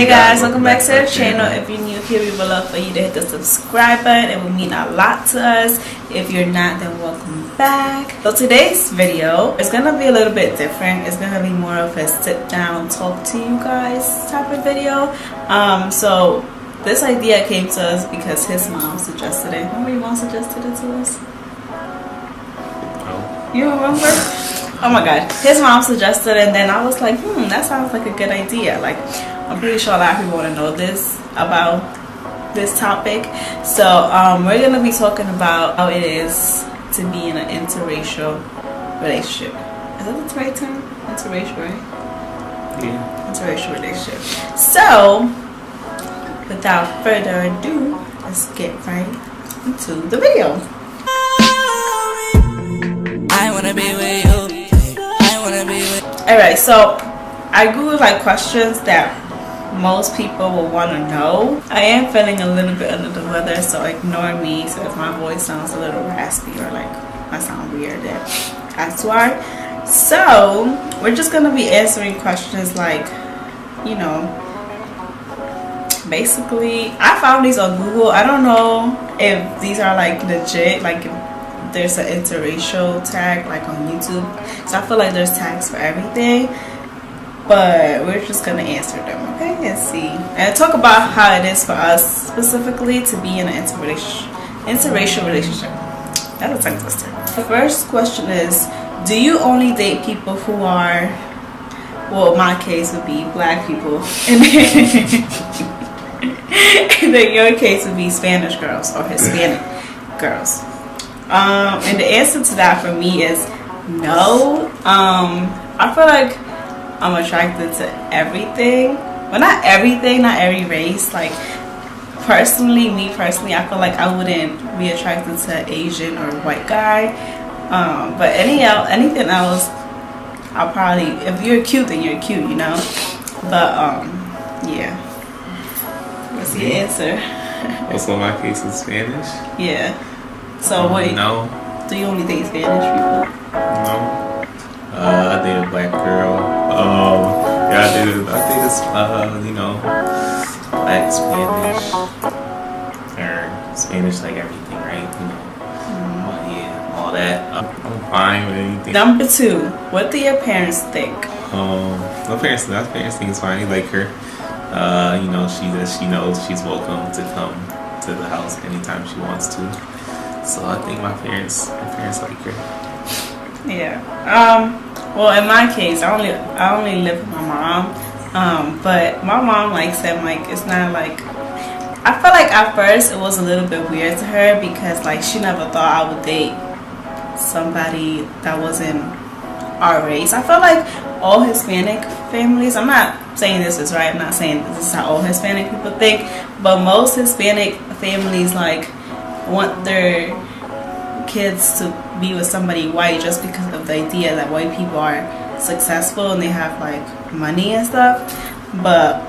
Hey guys, welcome back to our channel. If you're new here, we would love for you to hit the subscribe button. It will mean a lot to us. If you're not, then welcome back. So today's video is gonna be a little bit different. It's gonna be more of a sit down, talk to you guys type of video. So this idea came to us because his mom suggested it. Remember your mom suggested it to us? Oh. You remember? Oh my god, his mom suggested it, and then I was like, that sounds like a good idea. Like, I'm pretty sure a lot of people want to know this about this topic. So we're gonna be talking about how it is to be in an interracial relationship. Is that the right term? Interracial, right? Yeah. Interracial relationship. So without further ado, let's get right into the video. I wanna be with you. Alright, so I googled like questions that most people will want to know. I am feeling a little bit under the weather, so ignore me. So if my voice sounds a little raspy or like I sound weird, then that's why. So we're just gonna be answering questions like, you know, basically I found these on Google. I don't know if these are like legit, like there's an interracial tag like on YouTube, so I feel like there's tags for everything, but we're just gonna answer them, okay, and see and talk about how it is for us specifically to be in an interracial relationship. That's a tongue twister. The first question is, do you only date people who are, well, in my case would be black people, and then your case would be Spanish girls or Hispanic girls? And the answer to that for me is no. I feel like I'm attracted to everything. Well, not everything, not every race. Like me personally, I feel like I wouldn't be attracted to an Asian or white guy. But anything else, I'll probably, if you're cute, then you're cute, you know. But yeah. What's the answer? Also, my case is Spanish. Yeah. So what? No. Do you only date Spanish people? No. I dated a black girl. Yeah, I dated you know, black Spanish, or Spanish like everything, right? You know, yeah, all that. I'm fine with anything. Number 2, what do your parents think? My parents think it's fine. They like her. You know, she knows she's welcome to come to the house anytime she wants to. So I think my parents like her. Yeah. Well, in my case, I only live with my mom. But my mom likes him. Like, it's not like, I feel like at first it was a little bit weird to her because like she never thought I would date somebody that wasn't our race. I feel like all Hispanic families, I'm not saying this is right, I'm not saying this is how all Hispanic people think, but most Hispanic families like want their kids to be with somebody white just because of the idea that white people are successful and they have like money and stuff. But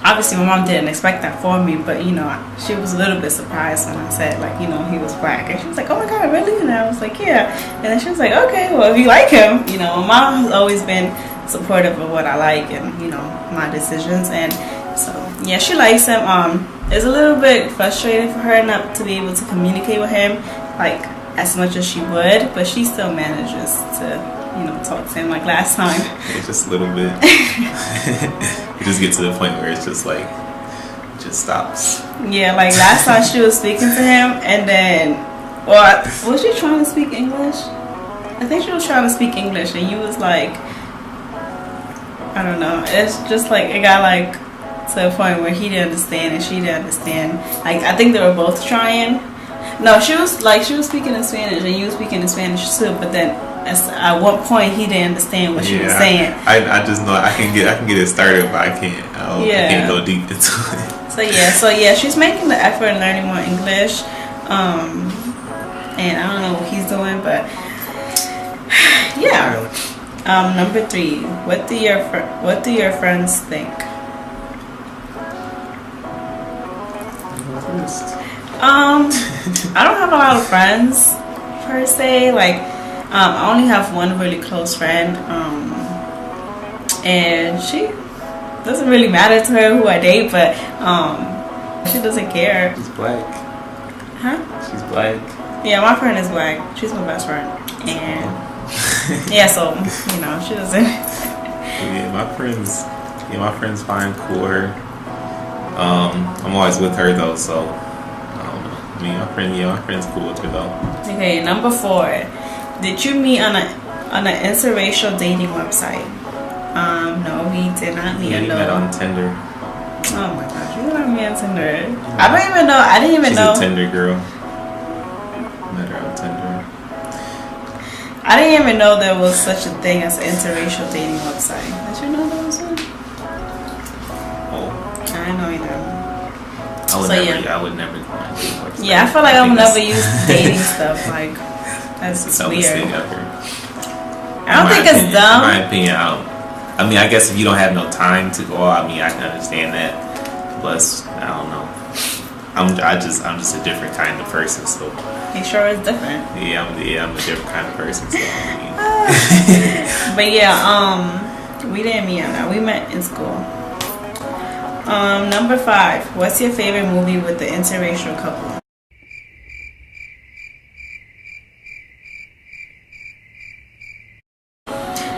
obviously my mom didn't expect that for me, but you know, she was a little bit surprised when I said like, you know, he was black, and she was like, oh my god, really? And I was like, yeah. And then she was like, okay, well, if you like him, you know, my mom has always been supportive of what I like and, you know, my decisions. And so yeah, she likes him. It's a little bit frustrating for her not to be able to communicate with him like as much as she would, but she still manages to, you know, talk to him. Like last time, it's just a little bit. You just get to the point where it's just like, it just stops. Yeah, like last time she was speaking to him, and then, well, was she trying to speak English? I think she was trying to speak English, and you was like, I don't know. It's just like it got like to a point where he didn't understand and she didn't understand. Like I think they were both trying. No, she was speaking in Spanish and you were speaking in Spanish too. But then at one point he didn't understand what she was saying. I just know I can get it started, but I can't. I can't go deep into it. So yeah, she's making the effort and learning more English. And I don't know what he's doing, but yeah. Number 3, what do your friends think? I don't have a lot of friends per se. Like, I only have one really close friend, and she doesn't really matter to her who I date, but she doesn't care. She's black. Huh? She's black. Yeah, my friend is black. She's my best friend, and yeah, so you know she doesn't. Yeah, my friends find cooler. I'm always with her though, so I don't know. I mean, my friend's cool with her though. Okay, number 4. Did you meet on an interracial dating website? No, we did not meet. Yeah, we met on Tinder. Oh my gosh, you met me on Tinder. I didn't even know. She's a Tinder girl. Met her on Tinder. I didn't even know there was such a thing as an interracial dating website. Did you know there was one? Oh. I didn't know either. I would never go on dating website. Yeah, I feel like I'll never use dating stuff. Like, that's just weird. I don't think it's dumb. In my opinion, I mean, I guess if you don't have no time to go out, I mean, I can understand that. But I don't know. I'm just a different kind of person, so. You sure it's different? Yeah, I'm a different kind of person, so I mean. But yeah, we didn't meet on that. We met in school. Number 5. What's your favorite movie with the interracial couple?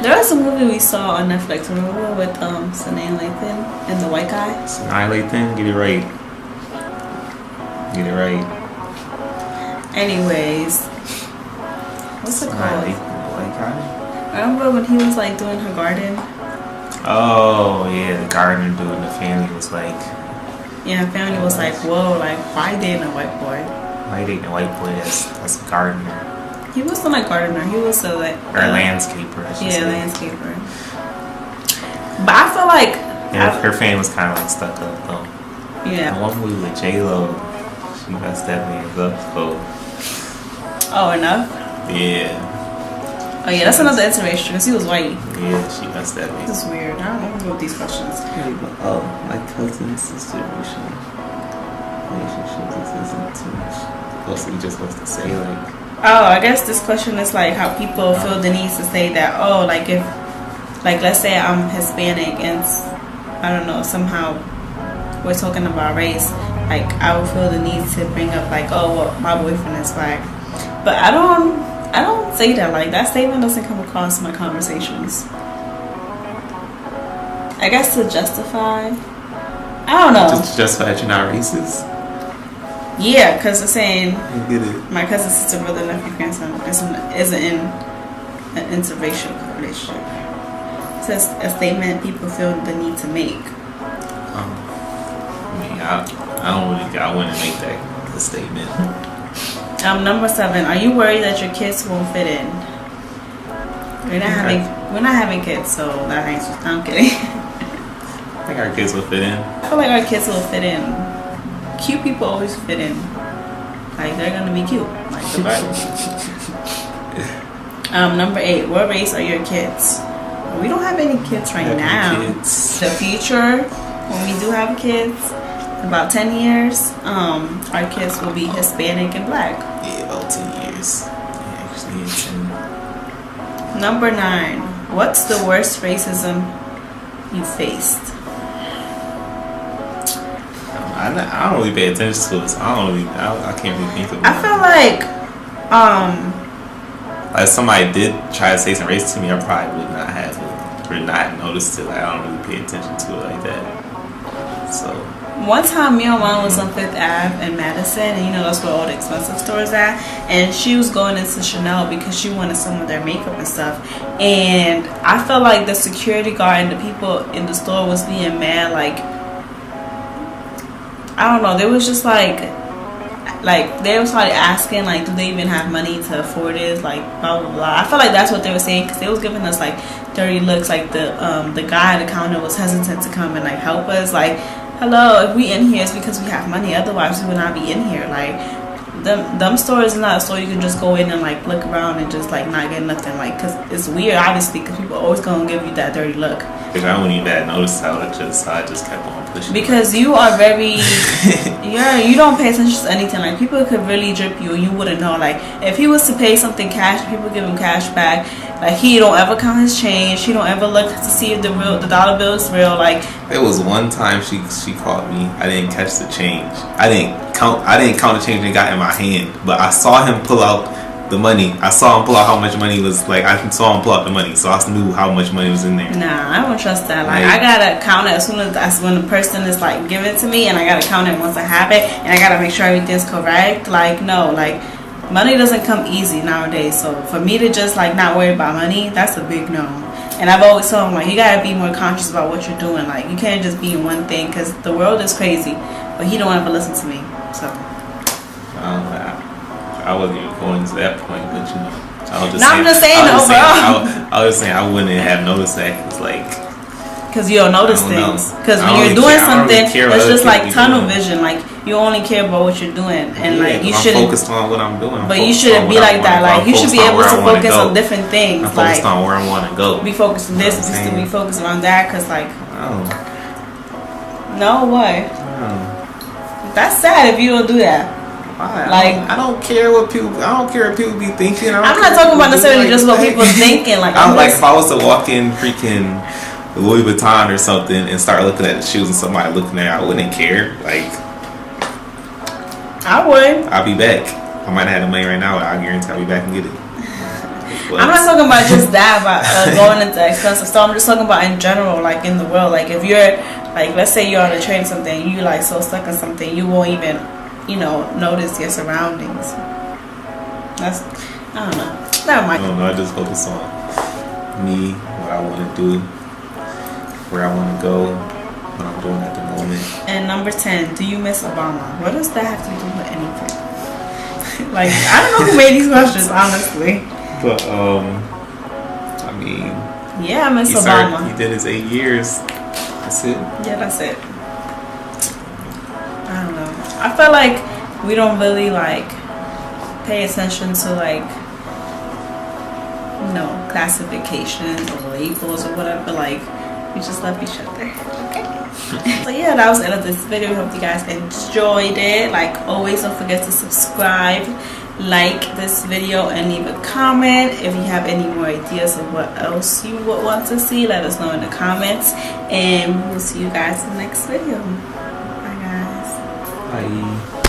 There was a movie we saw on Netflix, remember, with Sanaa Lathan and the white guy? Sanaa Lathan, get it right. Get it right. Anyways, what's it called? The white guy? Remember when he was like doing her garden? Oh yeah, the gardener dude and the family was like. Yeah, her family was like, whoa, like why dating a white boy? Why dating a white boy that's a gardener? He wasn't a gardener. He was a like or a landscaper. I should say. Landscaper. But I feel like her fan was kind of like stuck up though. Yeah. The one movie with J-Lo, she messed that man's up. So. Oh, enough? Yeah. Oh, yeah, that's another interracial because he was white. Yeah, she messed that me. This is weird. I don't know what these questions. Oh, my cousin's situation. Relationships, this isn't too much. Also, he just wants to say, like... Oh, I guess this question is like how people feel the need to say that, oh, like if, like let's say I'm Hispanic and, I don't know, somehow we're talking about race, like I would feel the need to bring up like, oh, well, my boyfriend is black. But I don't say that. Like that statement doesn't come across in my conversations. I guess to justify. I don't know. Just to justify that you're not racist. Yeah, because it's saying I get it. my cousin, sister, brother, nephew, grandson isn't in an interracial relationship. It says a statement people feel the need to make. I mean, I wouldn't make that a statement. Number 7. Are you worried that your kids won't fit in? We're not having kids, so that answers. I'm kidding. I think our kids will fit in. I feel like our kids will fit in. Cute people always fit in. Like they're gonna be cute, like the Bible. Number 8. What race are your kids? We don't have any kids right now. Kids. The future, when we do have kids, about 10 years, our kids will be Hispanic and black. Yeah, about 10 years. Yeah, actually, it's 10. Number 9. What's the worst racism you faced? I don't really pay attention to this. I can't really think of it. I feel like, if somebody did try to say some racist to me, I probably would not have noticed it. Like, I don't really pay attention to it like that. So. One time, me and mom was on 5th Ave in Madison, and you know that's where all the expensive stores at. And she was going into Chanel because she wanted some of their makeup and stuff. And I felt like the security guard and the people in the store was being mad. Like, I don't know. They was just like they was probably asking like, do they even have money to afford it? Like blah blah blah. I feel like that's what they were saying because they was giving us like dirty looks. Like the guy at the counter was hesitant to come and like help us. Like, hello, if we in here it's because we have money. Otherwise we would not be in here. Like them stores is not a store you can just go in and like look around and just like not get nothing, like, because it's weird, obviously, because people always gonna give you that dirty look. Because I wouldn't even notice how I just kept on pushing. Because you are very, you don't pay attention to anything. Like, people could really drip you and you wouldn't know. Like, if he was to pay something cash, people give him cash back. Like, he don't ever count his change. He don't ever look to see if the dollar bill is real. Like, there was one time she caught me. I didn't catch the change. I didn't count the change that got in my hand. But I saw him pull out the money. I saw him pull out how much money was, like, I saw him pull out the money, so I knew how much money was in there. Nah, I don't trust that. Like, I gotta count it as soon as when the person is like giving it to me, and I gotta count it once I have it, and I gotta make sure everything's correct. Like, no, like, money doesn't come easy nowadays. So for me to just like not worry about money, that's a big no. And I've always told him, like, you gotta be more conscious about what you're doing. Like, you can't just be in one thing, because the world is crazy. But he don't ever listen to me. So I wasn't even going to that point, but you know, I was just saying I wouldn't have noticed that. It's like, because you don't notice things. Because when you're doing something, it's just like tunnel vision. Like, you only care about what you're doing, and like you shouldn't focus on what I'm doing. But you shouldn't be like that. Like, you should be able to focus on different things. I'm focused on where I want to go. Be focused on this, be focused on that. Because like, no, what? That's sad if you don't do that. Like, I don't care what people be thinking. I'm not talking about necessarily just what people thinking. Like, I'm like, if I was to walk in freaking Louis Vuitton or something and start looking at the shoes and somebody looking there, I wouldn't care. Like, I would. I'll be back. I might not have the money right now, but I guarantee I'll be back and get it. I'm not talking about just that, about going into expensive stuff. I'm just talking about in general, like in the world. Like, if you're, like, let's say you're on a train or something, you like so stuck in something, you won't even, you know, notice your surroundings. That's, I don't know. Never mind. I don't know. I just focus on me, what I want to do, where I want to go, what I'm doing at the moment. And number 10, do you miss Obama? What does that have to do with anything? Like, I don't know who made these questions, honestly. But I mean, yeah, I miss Obama. He did his 8 years. That's it. Yeah, that's it. I don't know. I feel like we don't really like pay attention to, like, you know, classifications or labels or whatever. Like, we just love each other. Okay. So yeah, that was the end of this video. We hope you guys enjoyed it. Like always, don't forget to subscribe, like this video, and leave a comment. If you have any more ideas of what else you would want to see, let us know in the comments, and we will see you guys in the next video. Bye guys. Bye.